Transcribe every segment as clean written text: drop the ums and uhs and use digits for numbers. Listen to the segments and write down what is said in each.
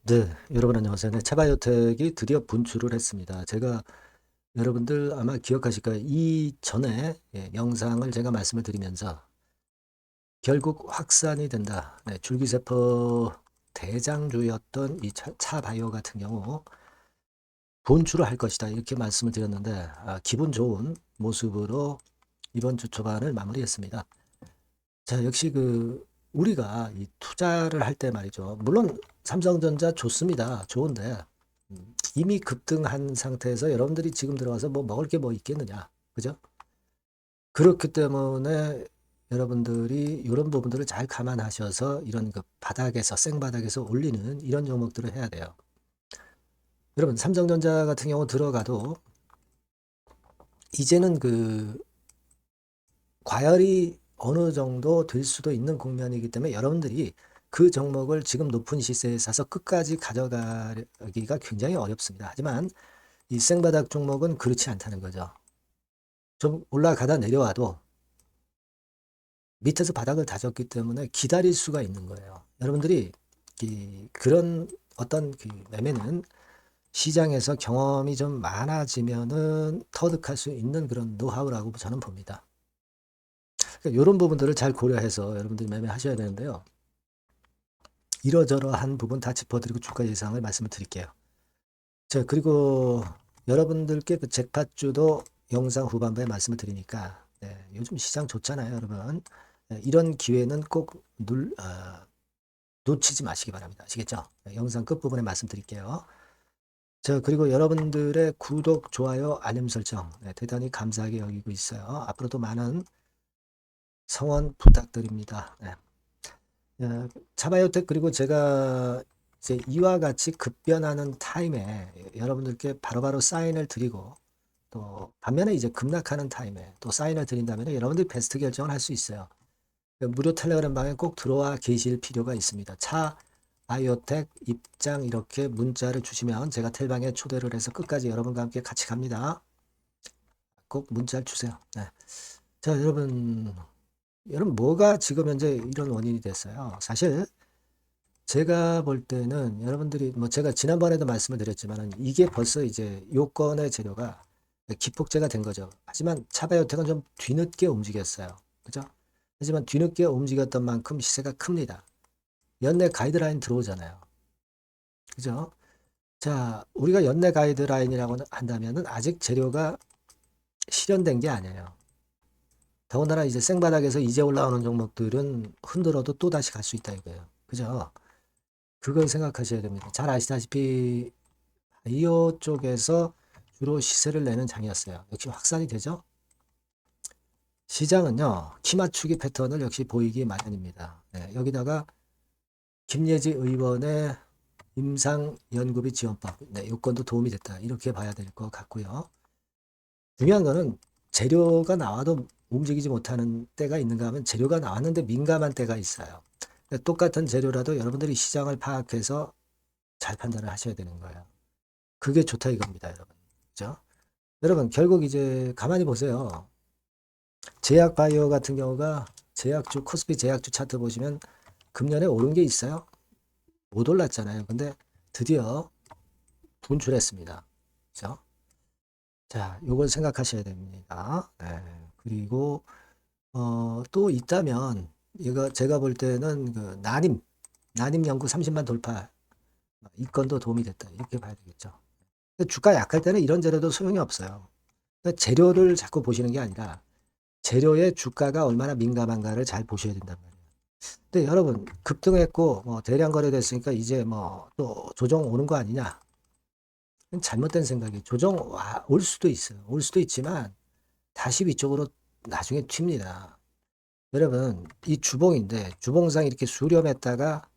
네, 여러분 안녕하세요. 네, 차바이오텍이 드디어 분출을 했습니다. 제가 여러분들 아마 기억하실 거예요. 이전에 영상을 제가 말씀을 드리면서 결국 확산이 된다. 네, 줄기세포 대장주였던 이 차바이오 같은 경우 분출을 할 것이다. 이렇게 말씀을 드렸는데 기분 좋은 모습으로 이번 주 초반을 마무리했습니다. 자, 역시 우리가 이 투자를 할 때 말이죠. 물론 삼성전자 좋습니다. 좋은데 이미 급등한 상태에서 여러분들이 지금 들어가서 뭐 먹을 게 뭐 있겠느냐. 그죠? 그렇기 때문에 여러분들이 이런 부분들을 잘 감안하셔서 이런 바닥에서, 생바닥에서 올리는 이런 종목들을 해야 돼요. 여러분, 삼성전자 같은 경우 들어가도 이제는 과열이 어느 정도 될 수도 있는 국면이기 때문에 여러분들이 그 종목을 지금 높은 시세에 사서 끝까지 가져가기가 굉장히 어렵습니다. 하지만 이 생바닥 종목은 그렇지 않다는 거죠. 좀 올라가다 내려와도 밑에서 바닥을 다졌기 때문에 기다릴 수가 있는 거예요. 여러분들이 그런 어떤 매매는 시장에서 경험이 좀 많아지면은 터득할 수 있는 그런 노하우라고 저는 봅니다. 그러니까 이런 부분들을 잘 고려해서 여러분들이 매매하셔야 되는데요. 이러저러한 부분 다 짚어드리고 주가 예상을 말씀을 드릴게요. 자, 그리고 여러분들께 잭팟주도 영상 후반부에 말씀을 드리니까 요즘 시장 좋잖아요, 여러분. 이런 기회는 꼭 놓치지 마시기 바랍니다. 아시겠죠? 영상 끝부분에 말씀드릴게요. 자, 그리고 여러분들의 구독, 좋아요, 알림 설정 대단히 감사하게 여기고 있어요. 앞으로도 많은 성원 부탁드립니다. 차바이오텍 그리고 제가 이제 이와 같이 급변하는 타임에 여러분들께 바로바로 사인을 드리고 또 반면에 이제 급락하는 타임에 또 사인을 드린다면 여러분들이 베스트 결정을 할 수 있어요. 무료 텔레그램 방에 꼭 들어와 계실 필요가 있습니다. 차 바이오텍 입장 이렇게 문자를 주시면 제가 텔방에 초대를 해서 끝까지 여러분과 함께 같이 갑니다. 꼭 문자를 주세요. 네. 자, 여러분 뭐가 지금 현재 이런 원인이 됐어요? 사실 제가 볼 때는 여러분들이 뭐 제가 지난번에도 말씀을 드렸지만은 이게 벌써 이제 요건의 재료가 기폭제가 된 거죠. 하지만 차바이오텍은 좀 뒤늦게 움직였어요. 그죠? 하지만 뒤늦게 움직였던 만큼 시세가 큽니다. 연내 가이드라인 들어오잖아요. 그죠? 자, 우리가 연내 가이드라인이라고 한다면은 아직 재료가 실현된 게 아니에요. 더군다나 이제 생바닥에서 이제 올라오는 종목들은 흔들어도 또 다시 갈 수 있다 이거예요. 그죠? 그걸 생각하셔야 됩니다. 잘 아시다시피 바이오 쪽에서 주로 시세를 내는 장이었어요. 역시 확산이 되죠? 시장은요, 키 맞추기 패턴을 역시 보이기 마련입니다. 여기다가 김예지 의원의 임상연구비 지원법, 요건도 도움이 됐다. 이렇게 봐야 될 것 같고요. 중요한 거는 재료가 나와도 움직이지 못하는 때가 있는가 하면 재료가 나왔는데 민감한 때가 있어요. 똑같은 재료라도 여러분들이 시장을 파악해서 잘 판단을 하셔야 되는 거예요. 그게 좋다 이겁니다, 여러분. 그죠? 여러분, 결국 이제 가만히 보세요. 제약 바이오 같은 경우가 제약주, 코스피 제약주 차트 보시면 금년에 오른 게 있어요? 못 올랐잖아요. 근데 드디어 분출했습니다. 그죠? 자, 요걸 생각하셔야 됩니다. 그리고, 또 있다면, 이거 제가 볼 때는 난임 연구 30만 돌파, 이 건도 도움이 됐다. 이렇게 봐야 되겠죠. 주가 약할 때는 이런 재료도 소용이 없어요. 재료를 자꾸 보시는 게 아니라, 재료의 주가가 얼마나 민감한가를 잘 보셔야 된단 말이에요. 근데 여러분 급등했고 뭐 대량 거래됐으니까 이제 뭐 또 조정 오는 거 아니냐? 잘못된 생각이 올 수도 있어요. 올 수도 있지만 다시 위쪽으로 나중에 튑니다. 여러분 이 주봉인데 주봉상 이렇게 수렴했다가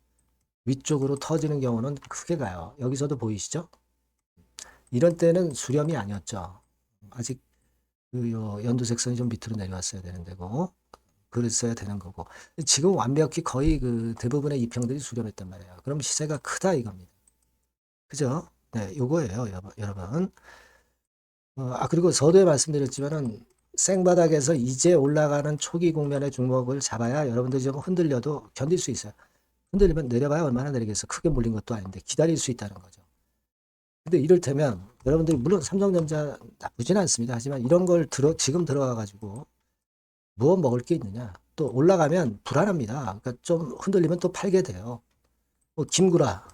위쪽으로 터지는 경우는 크게 가요. 여기서도 보이시죠? 이런 때는 수렴이 아니었죠. 아직 연두색선이 좀 밑으로 내려왔어야 되는 데고 그랬어야 되는 거고 지금 완벽히 거의 대부분의 이평들이 수렴했단 말이에요. 그럼 시세가 크다 이겁니다. 그죠? 네, 요거예요, 여러분. 그리고 서두에 말씀드렸지만은 생바닥에서 이제 올라가는 초기 국면의 종목을 잡아야 여러분들이 좀 흔들려도 견딜 수 있어요. 흔들리면 내려봐야 얼마나 내리겠어. 크게 몰린 것도 아닌데 기다릴 수 있다는 거죠. 근데 이를테면 여러분들이 물론 삼성전자 나쁘진 않습니다. 하지만 이런 걸 지금 들어가 가지고 무엇 먹을 게 있느냐. 또 올라가면 불안합니다. 그러니까 좀 흔들리면 또 팔게 돼요. 뭐 김구라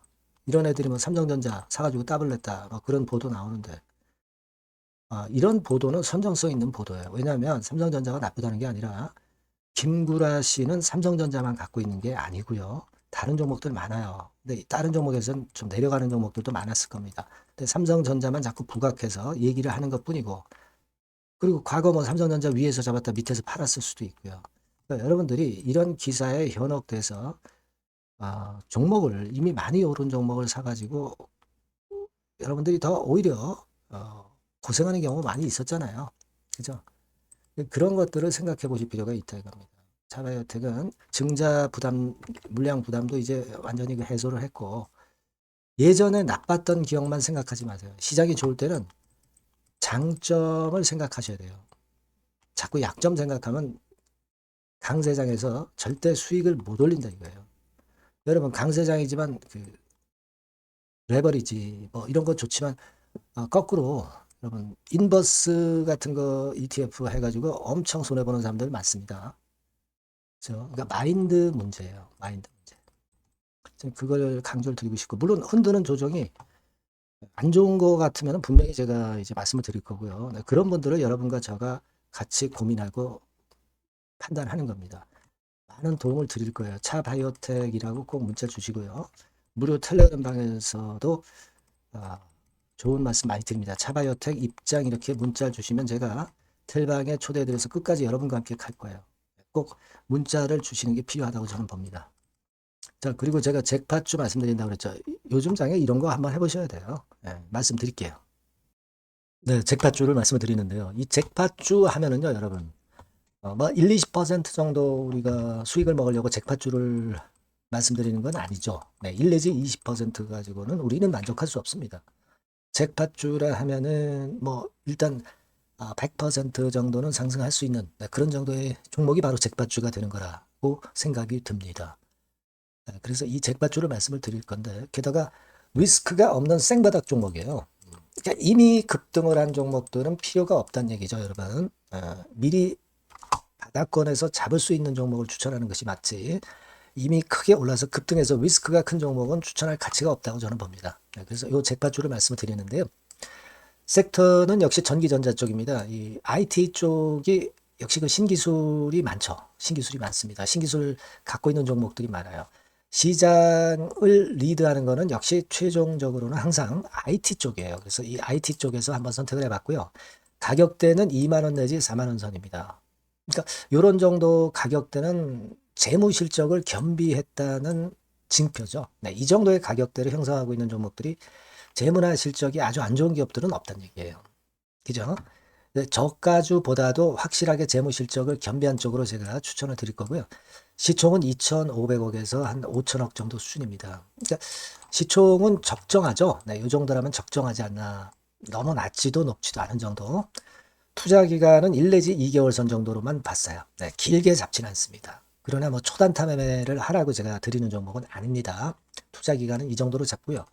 이런 애들이 뭐 삼성전자 사가지고 따블 냈다. 뭐 그런 보도 나오는데 이런 보도는 선정성 있는 보도예요. 왜냐하면 삼성전자가 나쁘다는 게 아니라 김구라 씨는 삼성전자만 갖고 있는 게 아니고요. 다른 종목들 많아요. 근데 다른 종목에서는 좀 내려가는 종목들도 많았을 겁니다. 근데 삼성전자만 자꾸 부각해서 얘기를 하는 것뿐이고, 그리고 과거 뭐 삼성전자 위에서 잡았다 밑에서 팔았을 수도 있고요. 그러니까 여러분들이 이런 기사에 현혹돼서 종목을 이미 많이 오른 종목을 사가지고 여러분들이 더 오히려 고생하는 경우 많이 있었잖아요. 그죠? 그런 것들을 생각해 보실 필요가 있다 이겁니다. 차바이오텍은 증자 부담, 물량 부담도 이제 완전히 해소를 했고, 예전에 나빴던 기억만 생각하지 마세요. 시장이 좋을 때는 장점을 생각하셔야 돼요. 자꾸 약점 생각하면 강세장에서 절대 수익을 못 올린다 이거예요. 여러분 강세장이지만 레버리지 뭐 이런 거 좋지만 거꾸로 여러분 인버스 같은 거 ETF 해가지고 엄청 손해 보는 사람들 많습니다. 그렇죠? 그러니까 마인드 문제예요. 마인드 문제. 그걸 강조를 드리고 싶고, 물론 흔드는 조정이 안 좋은 거 같으면 분명히 제가 이제 말씀을 드릴 거고요. 네, 그런 분들을 여러분과 저가 같이 고민하고 판단하는 겁니다. 많은 도움을 드릴 거예요. 차바이오텍이라고 꼭 문자 주시고요. 무료 텔레그램 방에서도 좋은 말씀 많이 드립니다. 차바이오텍 입장 이렇게 문자 주시면 제가 텔방에 초대해드려서 끝까지 여러분과 함께 갈 거예요. 꼭 문자를 주시는 게 필요하다고 저는 봅니다. 자, 그리고 제가 잭팟주 말씀드린다고 그랬죠. 요즘 장에 이런 거 한번 해보셔야 돼요. 네, 말씀드릴게요. 네, 잭팟주를 말씀을 드리는데요. 이 잭팟주 하면은요, 여러분, 뭐 1, 20% 정도 우리가 수익을 먹으려고 잭팟주를 말씀드리는 건 아니죠. 네, 1 내지 20% 가지고는 우리는 만족할 수 없습니다. 잭팟주라 하면은 뭐 일단 100% 정도는 상승할 수 있는 그런 정도의 종목이 바로 잭팟주가 되는 거라고 생각이 듭니다. 그래서 이 잭팟주를 말씀을 드릴 건데, 게다가 리스크가 없는 생바닥 종목이에요. 그러니까 이미 급등을 한 종목들은 필요가 없다는 얘기죠, 여러분. 미리 바닥권에서 잡을 수 있는 종목을 추천하는 것이 맞지, 이미 크게 올라서 급등해서 리스크가 큰 종목은 추천할 가치가 없다고 저는 봅니다. 그래서 이 잭팟주를 말씀을 드리는데요. 섹터는 역시 전기전자 쪽입니다. 이 IT 쪽이 역시 그 신기술이 많죠. 신기술이 많습니다. 신기술 갖고 있는 종목들이 많아요. 시장을 리드하는 거는 역시 최종적으로는 항상 IT 쪽이에요. 그래서 이 IT 쪽에서 한번 선택을 해봤고요. 가격대는 2만 원 내지 4만 원 선입니다. 그러니까 이런 정도 가격대는 재무 실적을 겸비했다는 징표죠. 네, 이 정도의 가격대를 형성하고 있는 종목들이 재무나 실적이 아주 안 좋은 기업들은 없다는 얘기예요. 그죠? 저가주보다도 확실하게 재무 실적을 겸비한 쪽으로 제가 추천을 드릴 거고요. 시총은 2,500억에서 한 5천억 정도 수준입니다. 그러니까 시총은 적정하죠. 네, 이 정도라면 적정하지 않나. 너무 낮지도 높지도 않은 정도. 투자 기간은 1 내지 2개월 선 정도로만 봤어요. 네, 길게 잡지는 않습니다. 그러나 뭐 초단타 매매를 하라고 제가 드리는 종목은 아닙니다. 투자 기간은 이 정도로 잡고요.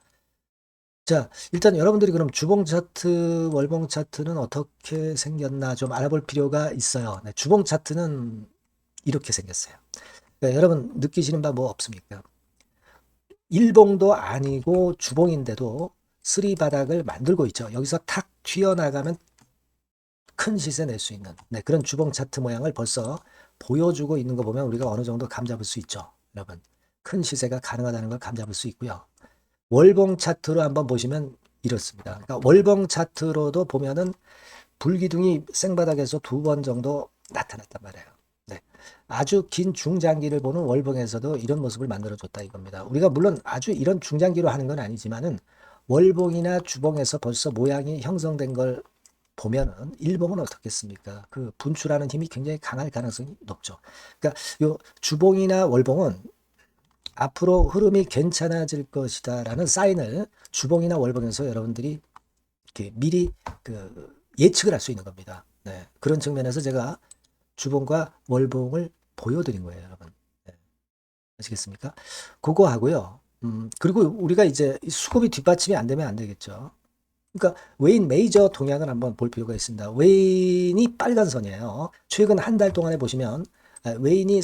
자, 일단 여러분들이 그럼 주봉 차트, 월봉 차트는 어떻게 생겼나 좀 알아볼 필요가 있어요. 네, 주봉 차트는 이렇게 생겼어요. 그러니까 여러분 느끼시는 바 뭐 없습니까? 일봉도 아니고 주봉인데도 쓰리 바닥을 만들고 있죠. 여기서 탁 튀어나가면 큰 시세 낼 수 있는 그런 주봉 차트 모양을 벌써 보여주고 있는 거 보면 우리가 어느 정도 감잡을 수 있죠. 여러분, 큰 시세가 가능하다는 걸 감잡을 수 있고요. 월봉 차트로 한번 보시면 이렇습니다. 그러니까 월봉 차트로도 보면은 불기둥이 생바닥에서 2번 정도 나타났단 말이에요. 네. 아주 긴 중장기를 보는 월봉에서도 이런 모습을 만들어줬다 이겁니다. 우리가 물론 아주 이런 중장기로 하는 건 아니지만은 월봉이나 주봉에서 벌써 모양이 형성된 걸 보면은 일봉은 어떻겠습니까? 그 분출하는 힘이 굉장히 강할 가능성이 높죠. 그러니까 요 주봉이나 월봉은 앞으로 흐름이 괜찮아질 것이다라는 사인을 주봉이나 월봉에서 여러분들이 이렇게 미리 예측을 할 수 있는 겁니다. 네. 그런 측면에서 제가 주봉과 월봉을 보여드린 거예요, 여러분. 네. 아시겠습니까? 그거 하고요. 그리고 우리가 이제 수급이 뒷받침이 안 되면 안 되겠죠. 그러니까 웨인 메이저 동향을 한번 볼 필요가 있습니다. 웨인이 빨간 선이에요. 최근 한 달 동안에 보시면 웨인이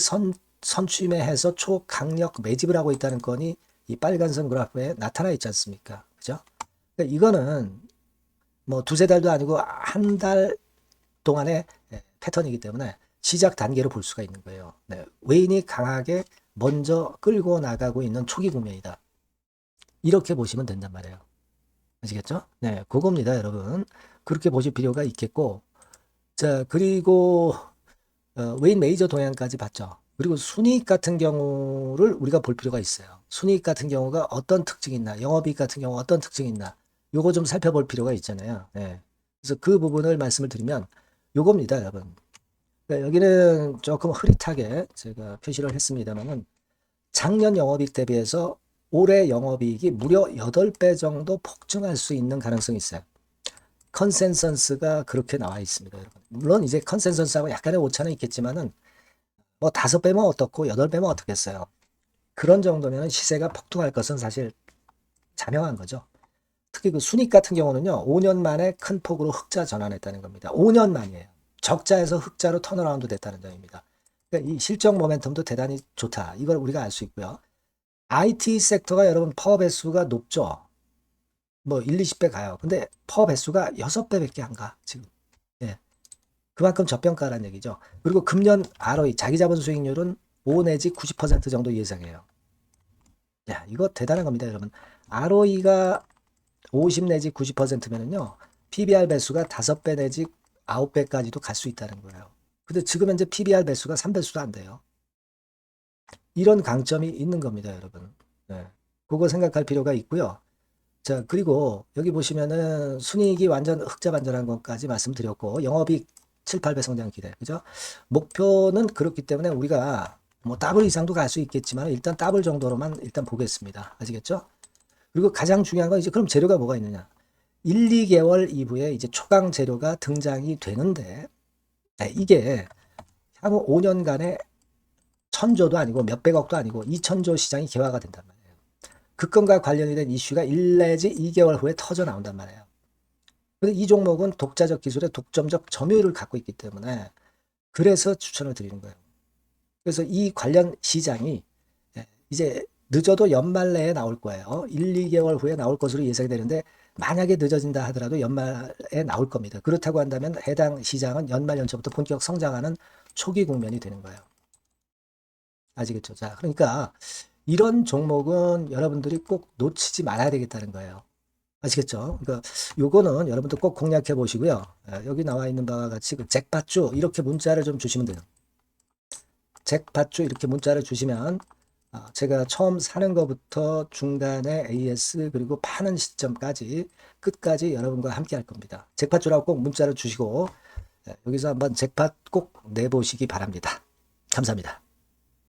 선취매해서 초강력 매집을 하고 있다는 건이 이 빨간 선 그래프에 나타나 있지 않습니까? 그죠? 그러니까 이거는 뭐 두세 달도 아니고 한 달 동안의 패턴이기 때문에 시작 단계로 볼 수가 있는 거예요. 네, 웨인이 강하게 먼저 끌고 나가고 있는 초기 국면이다. 이렇게 보시면 된단 말이에요. 아시겠죠? 네, 그겁니다, 여러분. 그렇게 보실 필요가 있겠고, 자, 그리고 웨인 메이저 동향까지 봤죠. 그리고 순이익 같은 경우를 우리가 볼 필요가 있어요. 순이익 같은 경우가 어떤 특징이 있나, 영업이익 같은 경우 어떤 특징이 있나, 요거 좀 살펴볼 필요가 있잖아요. 네. 그래서 그 부분을 말씀을 드리면 요겁니다, 여러분. 그러니까 여기는 조금 흐릿하게 제가 표시를 했습니다만은 작년 영업이익 대비해서 올해 영업이익이 무려 8배 정도 폭증할 수 있는 가능성이 있어요. 컨센서스가 그렇게 나와 있습니다, 여러분. 물론 이제 컨센서스하고 약간의 오차는 있겠지만은 뭐 5배면 어떻고 8배면 어떻겠어요. 그런 정도면 시세가 폭등할 것은 사실 자명한 거죠. 특히 그 순익 같은 경우는요, 5년 만에 큰 폭으로 흑자 전환했다는 겁니다. 5년 만이에요. 적자에서 흑자로 턴어라운드 됐다는 점입니다. 그러니까 이 실적 모멘텀도 대단히 좋다. 이걸 우리가 알 수 있고요. IT 섹터가 여러분 파워 배수가 높죠. 뭐 1, 20배 가요. 근데 파워 배수가 6배밖에 안 가, 지금. 예. 그만큼 저평가라는 얘기죠. 그리고 금년 ROE, 자기 자본 수익률은 5 내지 90% 정도 예상해요. 야, 이거 대단한 겁니다, 여러분. ROE가 50 내지 90%면은요, PBR 배수가 5배 내지 9배까지도 갈 수 있다는 거예요. 근데 지금 현재 PBR 배수가 3배수도 안 돼요. 이런 강점이 있는 겁니다, 여러분. 네. 그거 생각할 필요가 있고요. 자, 그리고 여기 보시면은 순이익이 완전 흑자 반전한 것까지 말씀드렸고, 영업이익 7, 8배 성장 기대. 그죠? 목표는 그렇기 때문에 우리가 뭐 더블 이상도 갈 수 있겠지만 일단 더블 정도로만 일단 보겠습니다. 아시겠죠? 그리고 가장 중요한 건 이제 그럼 재료가 뭐가 있느냐? 1, 2개월 이후에 이제 초강 재료가 등장이 되는데, 네, 이게 향후 5년간의 천조도 아니고 몇백억도 아니고 2천조 시장이 개화가 된단 말이에요. 그 건과 관련이 된 이슈가 1 내지 2개월 후에 터져 나온단 말이에요. 근데 이 종목은 독자적 기술의 독점적 점유율을 갖고 있기 때문에 그래서 추천을 드리는 거예요. 그래서 이 관련 시장이 이제 늦어도 연말 내에 나올 거예요. 1, 2개월 후에 나올 것으로 예상이 되는데 만약에 늦어진다 하더라도 연말에 나올 겁니다. 그렇다고 한다면 해당 시장은 연말 연초부터 본격 성장하는 초기 국면이 되는 거예요. 아시겠죠? 자, 그러니까 이런 종목은 여러분들이 꼭 놓치지 말아야 되겠다는 거예요. 아시겠죠? 그러니까 요거는 여러분들 꼭 공략해 보시고요. 여기 나와 있는 바와 같이 그 잭팟주 이렇게 문자를 좀 주시면 돼요. 잭팟주 이렇게 문자를 주시면 제가 처음 사는 것부터 중간에 AS 그리고 파는 시점까지 끝까지 여러분과 함께 할 겁니다. 잭팟주라고 꼭 문자를 주시고 여기서 한번 잭팟 꼭 내보시기 바랍니다. 감사합니다.